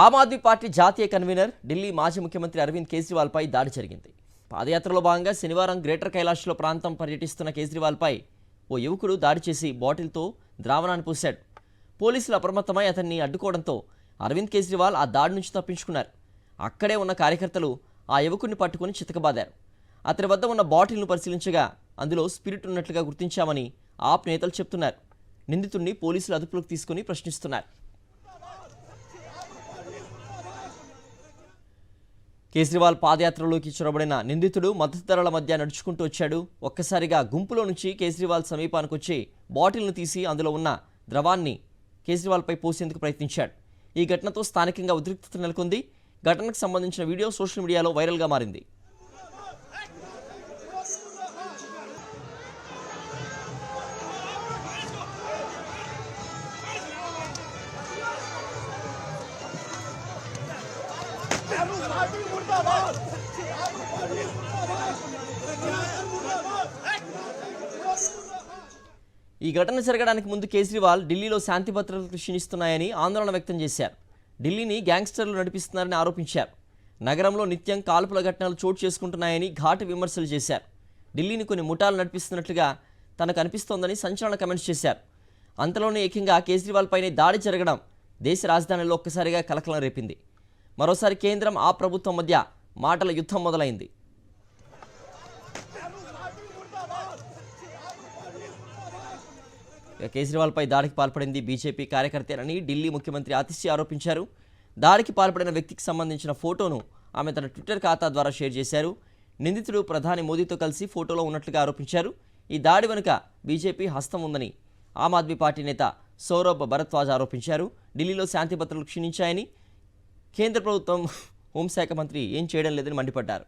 Aam Aadmi party జాతీయ convener Delhi మాజీ ముఖ్యమంత్రి అరవింద్ కేజ్రీవాల్పై దాడి జరిగింది. పాదయాత్రలో భాగంగా శనివారం గ్రేటర్ కైలాష్లో ప్రాంతం పర్యటిస్తున్న కేజ్రీవాల్పై ఓ యువకుడు దాడి చేసి బాటిల్తో ద్రావణాన్ని పూశాడు. పోలీసులు అప్రమత్తమై అతన్ని అడ్డుకోవడంతో అరవింద్ కేజ్రీవాల్ ఆ దాడి నుంచి తప్పించుకున్నారు. అక్కడే ఉన్న కార్యకర్తలు ఆ యువకుడిని పట్టుకుని చితకబాదారు. అతని వద్ద ఉన్న బాటిల్ను పరిశీలించగా అందులో స్పిరిట్ ఉన్నట్లుగా గుర్తించామని ఆప్ నేతలు చెప్తున్నారు. నిందితుడిని పోలీసులు అదుపులోకి తీసుకుని ప్రశ్నిస్తున్నారు. కేజ్రీవాల్ పాదయాత్రలోకి చొరబడిన నిందితుడు మద్దతుదారుల మధ్య నడుచుకుంటూ వచ్చాడు. ఒక్కసారిగా గుంపులో నుంచి కేజ్రీవాల్ సమీపానికి వచ్చి బాటిల్ను తీసి అందులో ఉన్న ద్రవాన్ని కేజ్రీవాల్పై పోసేందుకు ప్రయత్నించాడు. ఈ ఘటనతో స్థానికంగా ఉద్రిక్తత నెలకొంది. ఘటనకు సంబంధించిన వీడియో సోషల్ మీడియాలో వైరల్గా మారింది. ఈ ఘటన జరగడానికి ముందు కేజ్రీవాల్ ఢిల్లీలో శాంతి భద్రతలు క్షీణిస్తున్నాయని ఆందోళన వ్యక్తం చేశారు. ఢిల్లీని గ్యాంగ్స్టర్లు నడిపిస్తున్నారని ఆరోపించారు. నగరంలో నిత్యం కాల్పుల ఘటనలు చోటు చేసుకుంటున్నాయని ఘాటు విమర్శలు చేశారు. ఢిల్లీని కొన్ని ముఠాలు నడిపిస్తున్నట్లుగా తనకు అనిపిస్తోందని సంచలన కమెంట్స్ చేశారు. అంతలోనే ఏకంగా కేజ్రీవాల్ పైనే దాడి జరగడం దేశ రాజధానిలో ఒక్కసారిగా కలకలం రేపింది. మరోసారి కేంద్రం ఆ ప్రభుత్వం మధ్య మాటల యుద్ధం మొదలైంది. కేజ్రీవాల్పై దాడికి పాల్పడింది బీజేపీ కార్యకర్తేనని ఢిల్లీ ముఖ్యమంత్రి ఆతిష్య ఆరోపించారు. దాడికి పాల్పడిన వ్యక్తికి సంబంధించిన ఫోటోను ఆమె తన ట్విట్టర్ ఖాతా ద్వారా షేర్ చేశారు. నిందితుడు ప్రధాని మోదీతో కలిసి ఫోటోలో ఉన్నట్లుగా ఆరోపించారు. ఈ దాడి వెనుక బీజేపీ హస్తం ఉందని ఆమ్ ఆద్మీ పార్టీ నేత సౌరభ్ భరద్వాజ్ ఆరోపించారు. ఢిల్లీలో శాంతి భద్రతలు క్షీణించాయని, కేంద్ర ప్రభుత్వం హోంశాఖ మంత్రి ఏం చేయడం లేదని మండిపడ్డారు.